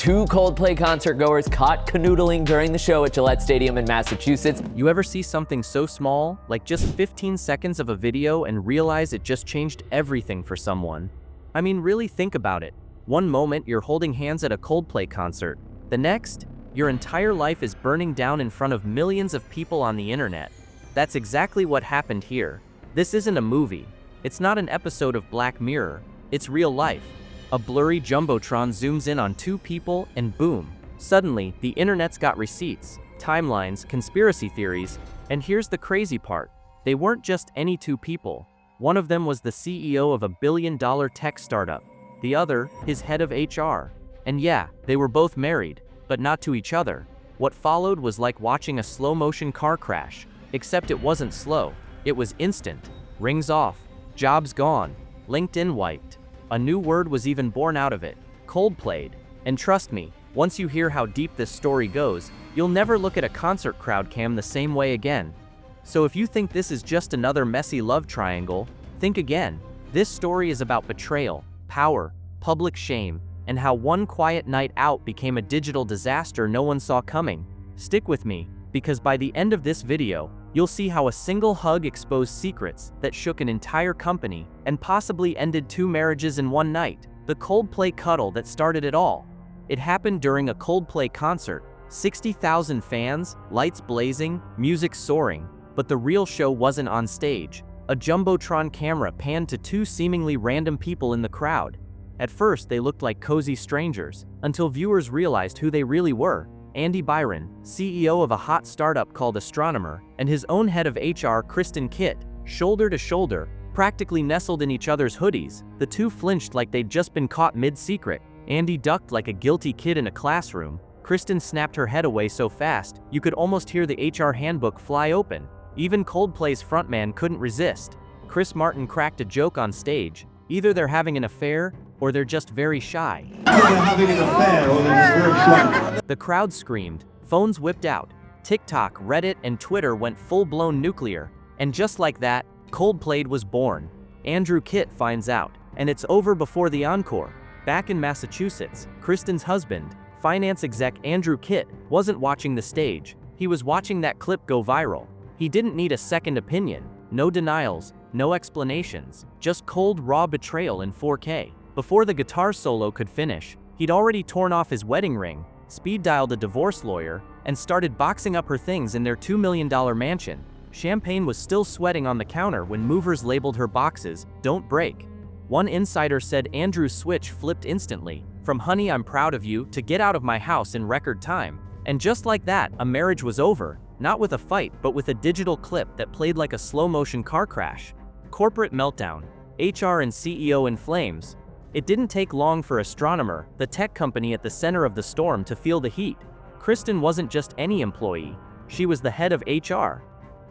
Two Coldplay concert goers caught canoodling during the show at Gillette Stadium in Massachusetts. You ever see something so small, like just 15 seconds of a video, and realize it just changed everything for someone? I mean, really think about it. One moment you're holding hands at a Coldplay concert. The next, your entire life is burning down in front of millions of people on the internet. That's exactly what happened here. This isn't a movie. It's not an episode of Black Mirror. It's real life. A blurry Jumbotron zooms in on two people and boom, suddenly the internet's got receipts, timelines, conspiracy theories, and here's the crazy part. They weren't just any two people. One of them was the CEO of a billion-dollar tech startup. The other, his head of HR. And yeah, they were both married, but not to each other. What followed was like watching a slow-motion car crash, except it wasn't slow. It was instant. Rings off. Jobs gone. LinkedIn wiped. A new word was even born out of it, Coldplayed. And trust me, once you hear how deep this story goes, you'll never look at a concert crowd cam the same way again. So if you think this is just another messy love triangle, think again. This story is about betrayal, power, public shame, and how one quiet night out became a digital disaster no one saw coming. Stick with me, because by the end of this video, you'll see how a single hug exposed secrets that shook an entire company and possibly ended two marriages in one night. The Coldplay cuddle that started it all. It happened during a Coldplay concert. 60,000 fans, lights blazing, music soaring. But the real show wasn't on stage. A Jumbotron camera panned to two seemingly random people in the crowd. At first, they looked like cozy strangers, until viewers realized who they really were. Andy Byron, CEO of a hot startup called Astronomer, and his own head of HR, Kristin Kitt, shoulder to shoulder, practically nestled in each other's hoodies. The two flinched like they'd just been caught mid-secret. Andy ducked like a guilty kid in a classroom. Kristin snapped her head away so fast, you could almost hear the HR handbook fly open. Even Coldplay's frontman couldn't resist. Chris Martin cracked a joke on stage. Either they're having an affair, or they're just very shy. The crowd screamed, phones whipped out. TikTok, Reddit, and Twitter went full-blown nuclear. And just like that, Coldplayed was born. Andrew Kitt finds out, and it's over before the encore. Back in Massachusetts, Kristin's husband, finance exec Andrew Kitt, wasn't watching the stage. He was watching that clip go viral. He didn't need a second opinion. No denials, no explanations, just cold, raw betrayal in 4K. Before the guitar solo could finish, he'd already torn off his wedding ring, speed-dialed a divorce lawyer, and started boxing up her things in their $2 million mansion. Champagne was still sweating on the counter when movers labeled her boxes, "Don't break." One insider said Andrew's switch flipped instantly, from "honey, I'm proud of you" to "get out of my house" in record time. And just like that, a marriage was over, not with a fight, but with a digital clip that played like a slow-motion car crash. Corporate meltdown. HR and CEO in flames. It didn't take long for Astronomer, the tech company at the center of the storm, to feel the heat. Kristin wasn't just any employee. She was the head of HR.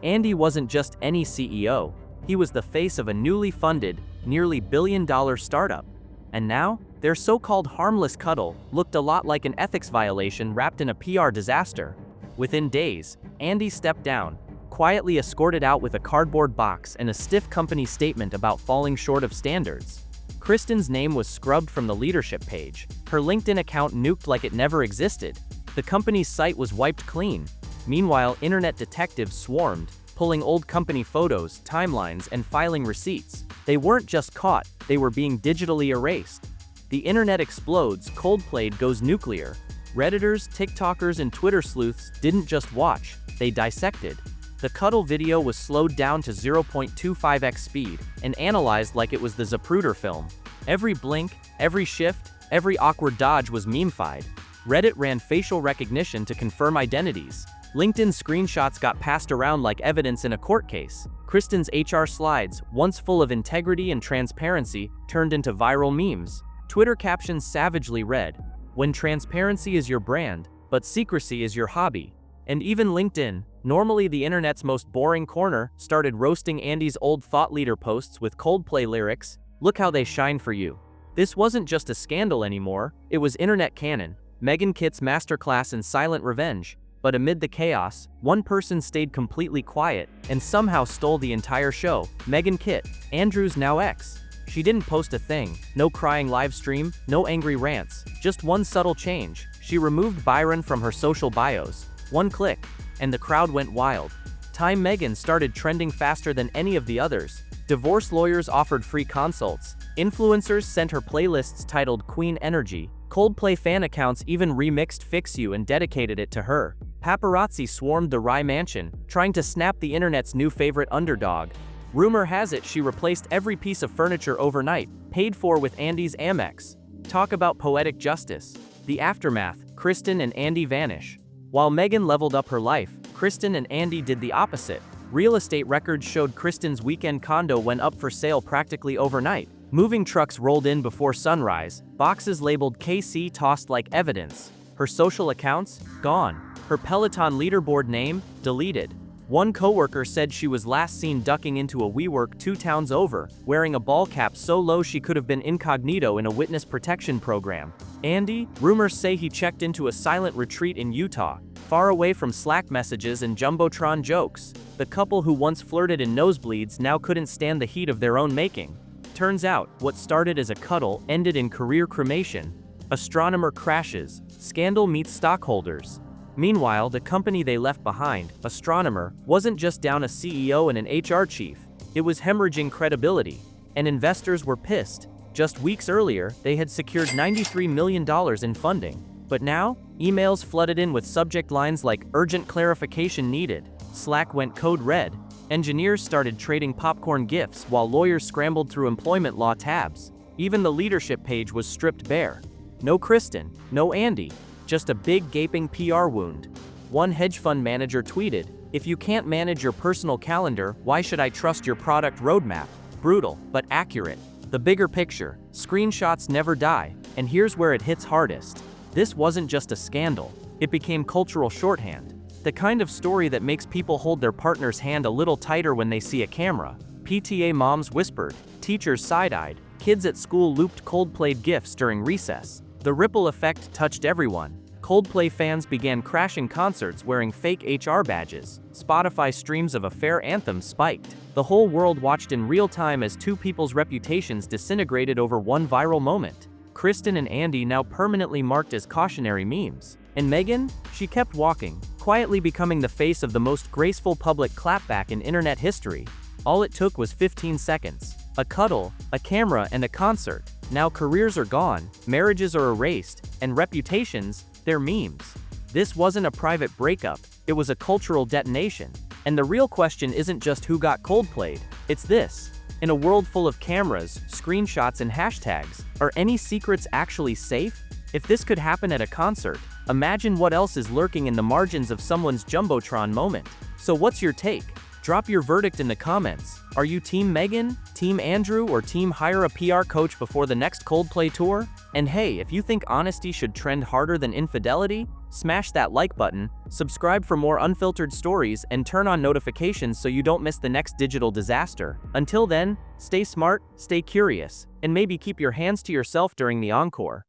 Andy wasn't just any CEO. He was the face of a newly funded, nearly billion-dollar startup. And now, their so-called harmless cuddle looked a lot like an ethics violation wrapped in a PR disaster. Within days, Andy stepped down, quietly escorted out with a cardboard box and a stiff company statement about falling short of standards. Kristin's name was scrubbed from the leadership page. Her LinkedIn account nuked like it never existed. The company's site was wiped clean. Meanwhile, internet detectives swarmed, pulling old company photos, timelines, and filing receipts. They weren't just caught, they were being digitally erased. The internet explodes, Coldplayed goes nuclear. Redditors, TikTokers, and Twitter sleuths didn't just watch, they dissected. The cuddle video was slowed down to 0.25x speed and analyzed like it was the Zapruder film. Every blink, every shift, every awkward dodge was meme-fied. Reddit ran facial recognition to confirm identities. LinkedIn screenshots got passed around like evidence in a court case. Kristin's HR slides, once full of integrity and transparency, turned into viral memes. Twitter captions savagely read, "When transparency is your brand, but secrecy is your hobby." And even LinkedIn, normally the internet's most boring corner, started roasting Andy's old thought leader posts with Coldplay lyrics, "Look how they shine for you." This wasn't just a scandal anymore, it was internet canon. Meghan Kitt's masterclass in silent revenge. But amid the chaos, one person stayed completely quiet and somehow stole the entire show. Meghan Kitt, Andrew's now ex. She didn't post a thing, no crying live stream, no angry rants, just one subtle change. She removed Byron from her social bios. One click, and the crowd went wild. Time Megan started trending faster than any of the others. Divorce lawyers offered free consults. Influencers sent her playlists titled Queen Energy. Coldplay fan accounts even remixed Fix You and dedicated it to her. Paparazzi swarmed the Rye mansion, trying to snap the internet's new favorite underdog. Rumor has it she replaced every piece of furniture overnight, paid for with Andy's Amex. Talk about poetic justice. The aftermath, Kristin and Andy vanish. While Megan leveled up her life, Kristin and Andy did the opposite. Real estate records showed Kristin's weekend condo went up for sale practically overnight. Moving trucks rolled in before sunrise, boxes labeled KC tossed like evidence. Her social accounts? Gone. Her Peloton leaderboard name? Deleted. One coworker said she was last seen ducking into a WeWork 2 towns over, wearing a ball cap so low she could have been incognito in a witness protection program. Andy? Rumors say he checked into a silent retreat in Utah, far away from Slack messages and Jumbotron jokes. The couple who once flirted in nosebleeds now couldn't stand the heat of their own making. Turns out, what started as a cuddle ended in career cremation. Astronomer crashes. Scandal meets stockholders. Meanwhile, the company they left behind, Astronomer, wasn't just down a CEO and an HR chief. It was hemorrhaging credibility. And investors were pissed. Just weeks earlier, they had secured $93 million in funding. But now, emails flooded in with subject lines like "urgent clarification needed." Slack went code red. Engineers started trading popcorn gifts while lawyers scrambled through employment law tabs. Even the leadership page was stripped bare. No Kristin, no Andy, just a big gaping PR wound. One hedge fund manager tweeted, "If you can't manage your personal calendar, why should I trust your product roadmap?" Brutal, but accurate. The bigger picture, screenshots never die, and here's where it hits hardest. This wasn't just a scandal, it became cultural shorthand. The kind of story that makes people hold their partner's hand a little tighter when they see a camera. PTA moms whispered, teachers side-eyed, kids at school looped Coldplayed gifs during recess. The ripple effect touched everyone. Coldplay fans began crashing concerts wearing fake HR badges. Spotify streams of affair anthems spiked. The whole world watched in real time as two people's reputations disintegrated over one viral moment. Kristin and Andy now permanently marked as cautionary memes. And Megan? She kept walking, quietly becoming the face of the most graceful public clapback in internet history. All it took was 15 seconds. A cuddle, a camera, and a concert. Now careers are gone, marriages are erased, and reputations, they're memes. This wasn't a private breakup, it was a cultural detonation. And the real question isn't just who got Coldplayed, it's this. In a world full of cameras, screenshots, and hashtags, are any secrets actually safe? If this could happen at a concert, imagine what else is lurking in the margins of someone's Jumbotron moment. So what's your take? Drop your verdict in the comments. Are you Team Megan, Team Andrew, or Team hire a PR coach before the next Coldplay tour? And hey, if you think honesty should trend harder than infidelity, smash that like button, subscribe for more unfiltered stories, and turn on notifications so you don't miss the next digital disaster. Until then, stay smart, stay curious, and maybe keep your hands to yourself during the encore.